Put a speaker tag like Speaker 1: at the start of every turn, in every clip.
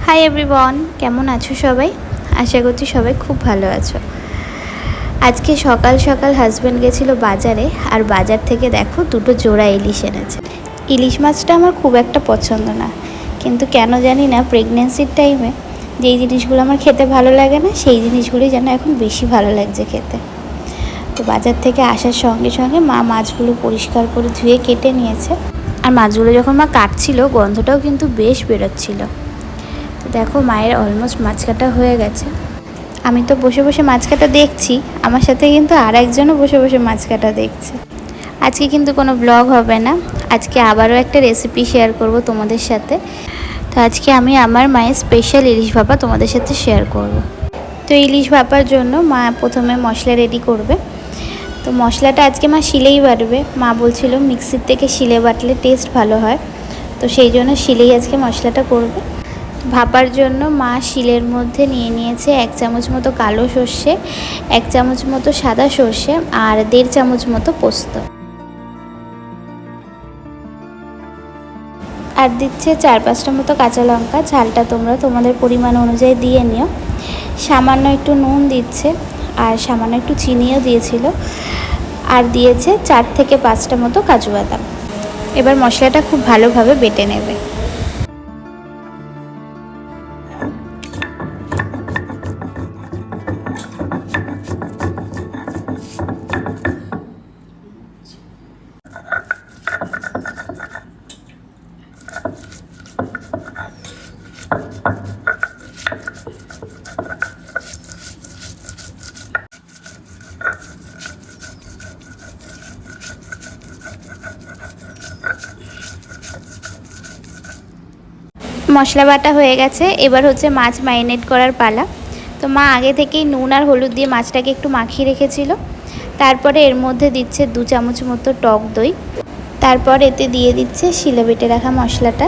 Speaker 1: Hi everyone, কেমন আছো সবাই? আশা করছি সবাই খুব ভালো আছো। আজকে সকাল সকাল হাজব্যান্ড গেছিলো বাজারে, আর বাজার থেকে দেখো দুটো জোড়া ইলিশ এনেছে। ইলিশ মাছটা আমার খুব একটা পছন্দ না, কিন্তু কেন জানি না প্রেগনেন্সির টাইমে যেই জিনিসগুলো আমার খেতে ভালো লাগে না সেই জিনিসগুলোই যেন এখন বেশি ভালো লাগছে খেতে। তো বাজার থেকে আসার সঙ্গে সঙ্গে মা মাছগুলো পরিষ্কার করে ধুয়ে কেটে নিয়েছে। আর মাছগুলো যখন মা কাটছিল গন্ধটাও কিন্তু বেশ বেরোচ্ছিল। দেখো মায়ের অলমোস্ট মাছ কাটা হয়ে গেছে। আমি তো বসে বসে মাছ কাটা দেখছি, আমার সাথে কিন্তু আর একজনও বসে বসে মাছ কাটা দেখছে। আজকে কিন্তু কোনো ব্লগ হবে না, আজকে আবারও একটা রেসিপি শেয়ার করব তোমাদের সাথে। তো আজকে আমি আমার মায়ের স্পেশাল ইলিশ ভাপা তোমাদের সাথে শেয়ার করব। তো ইলিশ ভাপার জন্য মা প্রথমে মশলা রেডি করবে। তো মশলাটা আজকে মা শিলেই বাটবে। মা বলছিল মিক্সির থেকে শিলে বাটলে টেস্ট ভালো হয়, তো সেই জন্য শিলেই আজকে মশলাটা করবে। ভাপার জন্য মা শিলের মধ্যে নিয়ে নিয়েছে 1 চামচ মতো কালো সর্ষে, 1 চামচ মতো সাদা সর্ষে আর 1.5 চামচ মতো পোস্ত। আর দিচ্ছে 4-5টা মতো কাঁচা লঙ্কা। ঝালটা তোমরা তোমাদের পরিমাণ অনুযায়ী দিয়ে নিও। সামান্য একটু নুন দিচ্ছে, আর সামান্য একটু চিনিও দিয়েছিল। আর দিয়েছে 4 থেকে 5টা মতো কাজু বাদাম। এবার মশলাটা খুব ভালোভাবে বেটে নেবে। মশলা বাটা হয়ে গেছে, এবার হচ্ছে মাছ ম্যারিনেট করার পালা। তো মা আগে থেকেই নুন আর হলুদ দিয়ে মাছটাকে একটু মাখিয়ে রেখেছিল। তারপরে এর মধ্যে দিচ্ছে 2 চামচ মতো টক দই। তারপর এতে দিয়ে দিচ্ছে শিলে বেটে রাখা মশলাটা।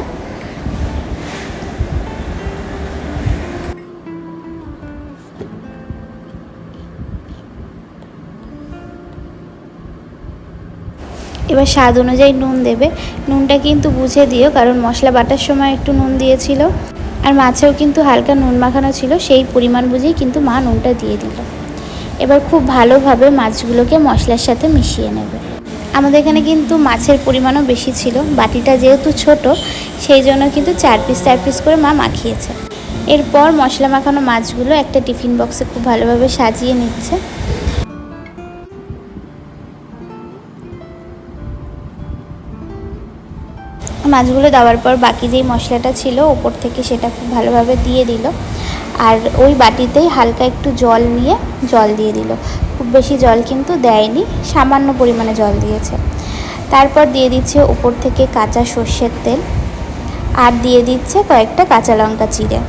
Speaker 1: এবার স্বাদ অনুযায়ী নুন দেবে। নুনটা কিন্তু বুঝে দিও, কারণ মশলা বাটার সময় একটু নুন দিয়েছিল, আর মাছেও কিন্তু হালকা নুন মাখানো ছিল, সেই পরিমাণ বুঝেই কিন্তু মা নুনটা দিয়ে দিল। এবার খুব ভালোভাবে মাছগুলোকে মশলার সাথে মিশিয়ে নেবে। আমাদের এখানে কিন্তু মাছের পরিমাণও বেশি ছিল, বাটিটা যেহেতু ছোট সেই জন্য কিন্তু 4 পিস করে মা মাখিয়েছে। এরপর মশলা মাখানো মাছগুলো একটা টিফিন বক্সে খুব ভালোভাবে সাজিয়ে নিচ্ছে। মাছগুলো দেওয়ার পর বাকি যেই মশলাটা ছিল ওপর থেকে সেটা খুব ভালোভাবে দিয়ে দিল, আর ওই বাটিতেই হালকা একটু জল নিয়ে জল দিয়ে দিল। খুব বেশি জল কিন্তু দেয়নি, সামান্য পরিমাণে জল দিয়েছে। তারপর দিয়ে দিচ্ছে উপর থেকে কাঁচা সর্ষের তেল, আর দিয়ে দিচ্ছে কয়েকটা কাঁচা লঙ্কা চিড়ে।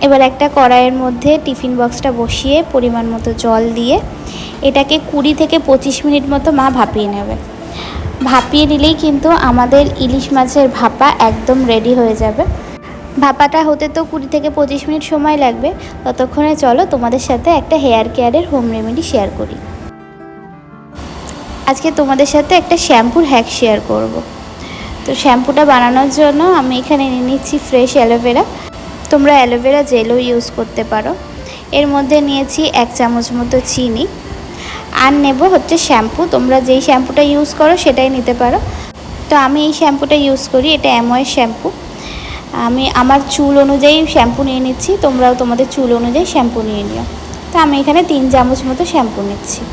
Speaker 1: এবার একটা কড়াইয়ের মধ্যে টিফিন বক্সটা বসিয়ে পরিমাণ মতো জল দিয়ে এটাকে 20 থেকে 25 মিনিট মতো মা ভাপিয়ে নেবে। ভাপিয়ে নিলেই কিন্তু আমাদের ইলিশ মাছের ভাপা একদম রেডি হয়ে যাবে। ভাপাটা হতে তো 20 থেকে 25 মিনিট সময় লাগবে। ততক্ষণে চলো তোমাদের সাথে একটা হেয়ার কেয়ারের হোম রেমেডি শেয়ার করি। আজকে তোমাদের সাথে একটা শ্যাম্পুর হ্যাক শেয়ার করব। তো শ্যাম্পুটা বানানোর জন্য আমি এখানে নিয়ে নিচ্ছি ফ্রেশ অ্যালোভেরা। তোমরা অ্যালোভেরা জেলও ইউজ করতে পারো। এর মধ্যে নিয়েছি 1 চামচ মতো চিনি, আর নেব হচ্ছে শ্যাম্পু। তোমরা যেই শ্যাম্পুটা ইউজ করো সেটাই নিতে পারো। তো আমি এই শ্যাম্পুটা ইউজ করি, এটা অ্যামোয়ের শ্যাম্পু। আমি আমার চুল অনুযায়ী শ্যাম্পু নিয়ে নিচ্ছি, তোমরাও তোমাদের চুল অনুযায়ী শ্যাম্পু নিয়ে নিও। তো আমি এখানে 3 চামচ মতো শ্যাম্পু নিচ্ছি।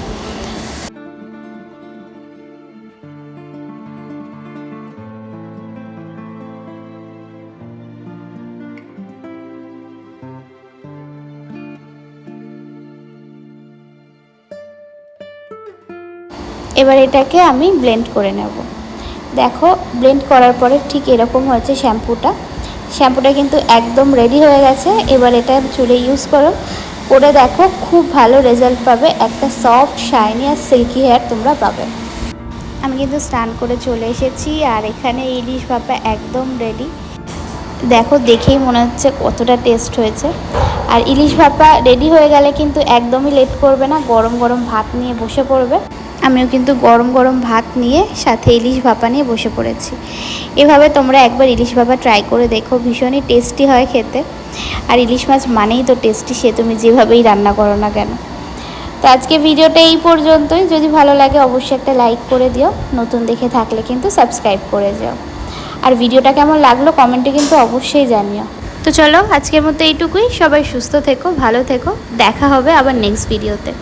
Speaker 1: এবার এটাকে আমি ব্লেন্ড করে নেব। দেখো ব্লেন্ড করার পরে ঠিক এরকম হয়েছে শ্যাম্পুটা কিন্তু একদম রেডি হয়ে গেছে। এবার এটা চুলে ইউজ করে দেখো, খুব ভালো রেজাল্ট পাবে। একটা সফট শাইনি আর সিল্কি হেয়ার তোমরা পাবে। আমি কিন্তু স্নান করে চলে এসেছি, আর এখানে ইলিশ ভাপা একদম রেডি। দেখো, দেখেই মনে হচ্ছে কতটা টেস্ট হয়েছে। আর ইলিশ ভাপা রেডি হয়ে গেলে কিন্তু একদমই লেট করবে না, গরম গরম ভাত নিয়ে বসে পড়বে। আমিও কিন্তু গরম গরম ভাত নিয়ে সাথে ইলিশ ভাপা নিয়ে বসে পড়েছি। এভাবে তোমরা একবার ইলিশ ভাপা ট্রাই করে দেখো, ভীষণই টেস্টি হয় খেতে। আর ইলিশ মাছ মানেই তো টেস্টি, সে তুমি যেভাবেই রান্না করো না কেন। তো আজকে ভিডিওটা এই পর্যন্তই। যদি ভালো লাগে অবশ্যই একটা লাইক করে দিও, নতুন দেখে থাকলে কিন্তু সাবস্ক্রাইব করে যাও। আর ভিডিওটা কেমন লাগলো কমেন্টে কিন্তু অবশ্যই জানিও। তো চলো, আজকের মতো এইটুকুই। সবাই সুস্থ থেকো, ভালো থেকো, দেখা হবে আবার নেক্সট ভিডিওতে।